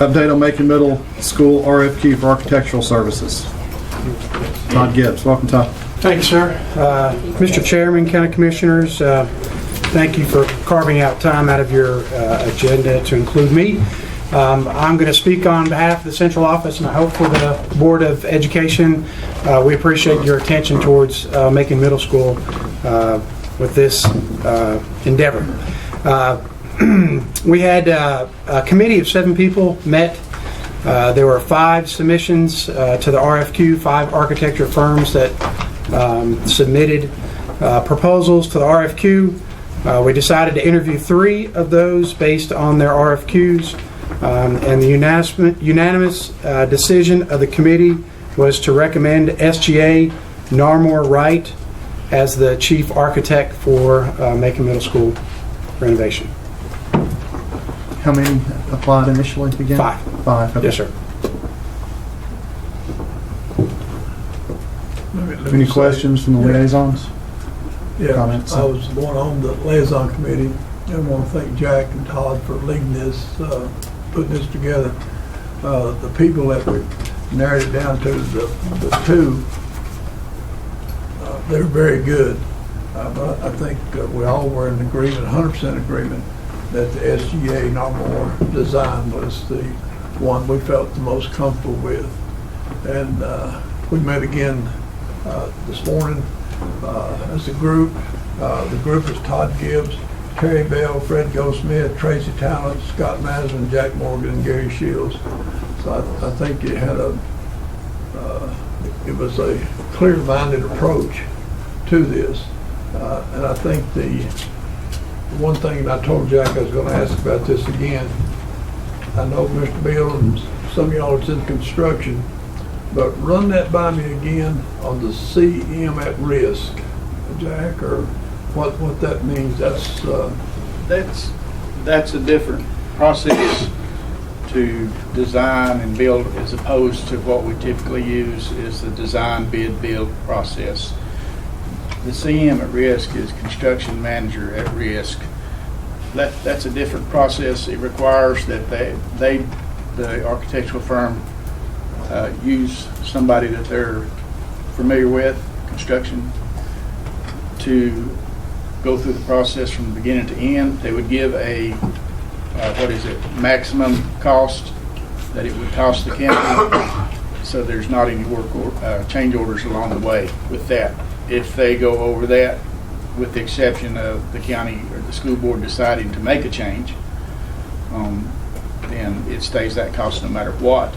Update on Macon Middle School RFQ for architectural services. Todd Gibbs. Welcome, Todd. Thank you, sir. Mr. Chairman, County Commissioners, thank you for carving out time out of your agenda to include me. I'm going to speak on behalf of the central office, and I hope for the Board of Education. We appreciate your attention towards Macon Middle School with this endeavor. We had a committee of 7 people met. There were 5 submissions to the RFQ, 5 architecture firms that submitted proposals to the RFQ. We decided to interview 3 of those based on their RFQs, and the unanimous decision of the committee was to recommend SGA Narmore Wright as the chief architect for Macon Middle School renovation. How many applied initially again? 5. 5. Okay. Yes, sir. Any questions from the liaisons? Yeah, Comments? I was one on the liaison committee. I want to thank Jack and Todd for leading this, putting this together. The people that we narrowed it down to, the 2, they're very good. But I think we all were in agreement, 100% agreement, that the SGA Narmore design was the one we felt the most comfortable with. And we met again this morning as a group. The group is Todd Gibbs, Terry Bell, Fred Goldsmith, Tracy Talent, Scott Masden, Jack Morgan, and Gary Shields. So I think it had it was a clear-minded approach to this. And I think the one thing, and I told Jack I was going to ask about this again, I know Mr. Bill and some of y'all are in construction, but run that by me again on the CM at risk, Jack, or what that means. That's a different process to design and build as opposed to what we typically use is the design bid build process. The CM at risk is construction manager at risk. That's a different process. It requires that the architectural firm use somebody that they're familiar with, construction, to go through the process from beginning to end. They would give a maximum cost that it would cost the county, so there's not any work or change orders along the way with that. If they go over that, with the exception of the county or the school board deciding to make a change, then it stays that cost no matter what,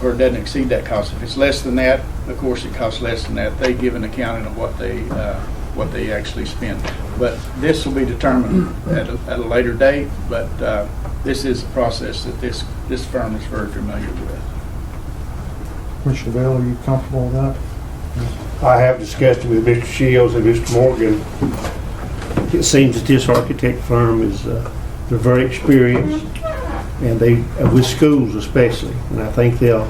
or it doesn't exceed that cost. If it's less than that, of course it costs less than that. They give an accounting of what they actually spend. But this will be determined at a later date, but this is a process that this firm is very familiar with. Mr. Bell, are you comfortable with that? I have discussed it with Mr. Shields and Mr. Morgan. It seems that this architect firm is they're very experienced, and they with schools especially. And I think there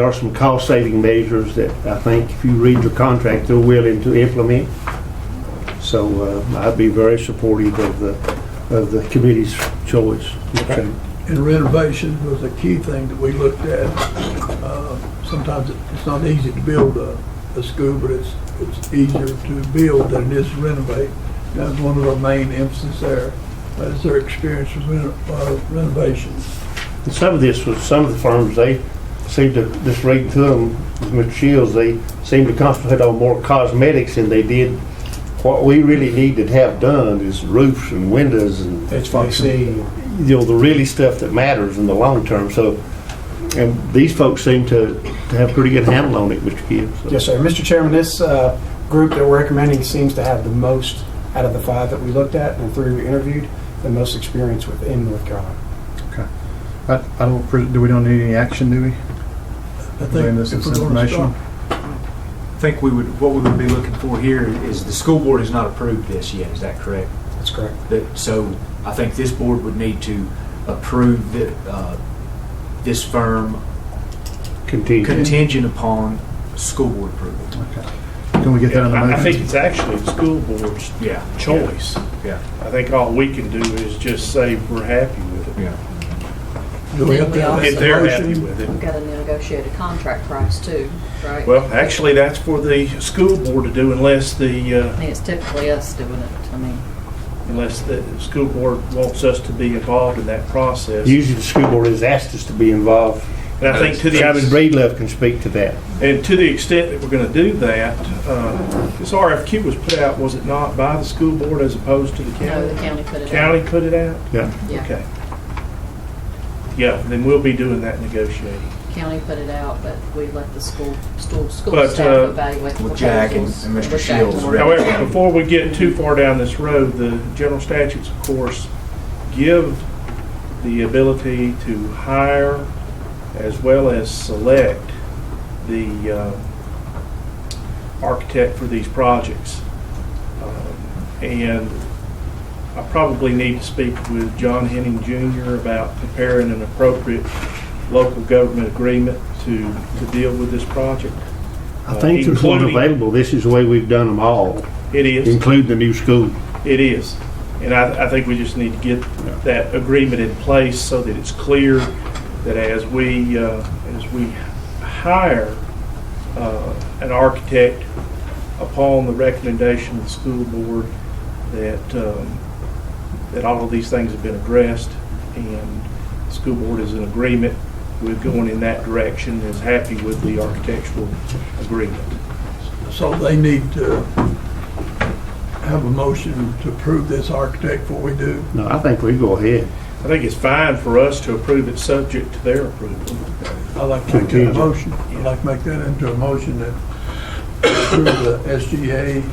are some cost-saving measures that I think if you read your contract, they're willing to implement. So I'd be very supportive of the committee's choice. Okay. And renovation was a key thing that we looked at. Sometimes it's not easy to build a school, but it's easier to build than it is to renovate. That was one of our main emphasis there. Is their experience with renovations. And some of the firms, they seem to, just reading through them with Mr. Shields, they seem to concentrate on more cosmetics than they did. What we really need to have done is roofs and windows and HVAC. the really stuff that matters in the long term. So, and these folks seem to have a pretty good handle on it, Mr. Gibbs. So. Yes, sir. Mr. Chairman, this group that we're recommending seems to have the most out of the 5 that we looked at and 3 we interviewed, the most experience within North Carolina. Okay. We don't need any action, do we? I think This if is we're going to information. start, I think what we would be looking for here is the school board has not approved this yet. Is that correct? That's correct. So I think this board would need to approve this firm contingent upon school board approval. Okay. Can we get that in the motion? I think it's actually the school board's choice. Yeah. I think all we can do is just say we're happy with it. Yeah. Do we have to have If a they're happy motion? with it. We've got a negotiated contract price too, right? Well, actually, that's for the school board to do unless I mean, it's typically us doing it, I mean. unless the school board wants us to be involved in that process. Usually the school board has asked us to be involved. And I think Chairman Breedlove can speak to that. and to the extent that we're going to do that, this RFQ was put out, was it not, by the school board as opposed to the No, county? the county put it out. County put it out? Yeah. Yeah, Okay. Yeah, then we'll be doing that negotiating. county put it out, but we let the school But, staff evaluate the with Jack and proposals. Mr. With Jack Shields, and- right. However, before we get too far down this road, the general statutes, of course, give the ability to hire as well as select the architect for these projects. And I probably need to speak with John Henning Jr. about preparing an appropriate local government agreement to deal with this project. I think there's one Including- available. This is the way we've done them all, It is. including the new school. It is. And I think we just need to get that agreement in place so that it's clear that as we hire an architect upon the recommendation of the school board, that all of these things have been addressed and the school board is in agreement with going in that direction, is happy with the architectural agreement. So they need to have a motion to approve this architect before we do. No, I think we go ahead. I think it's fine for us to approve it subject to their approval. I'd like to make that a motion. I'd like to make that into a motion that approve the SGA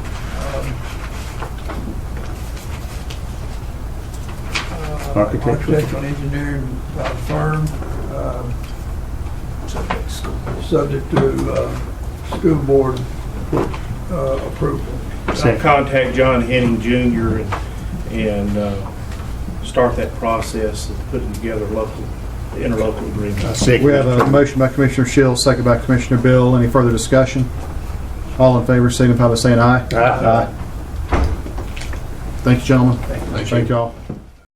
Architectural. architectural engineering firm, subject to school board approval. I'll Second. contact John Henning Jr. and start that process of putting together interlocal I agreements. second. We have a motion by Commissioner Shields, second by Commissioner Bill. Any further discussion? All in favor, signify by saying aye. Aye. Thank you, gentlemen. Thank you all.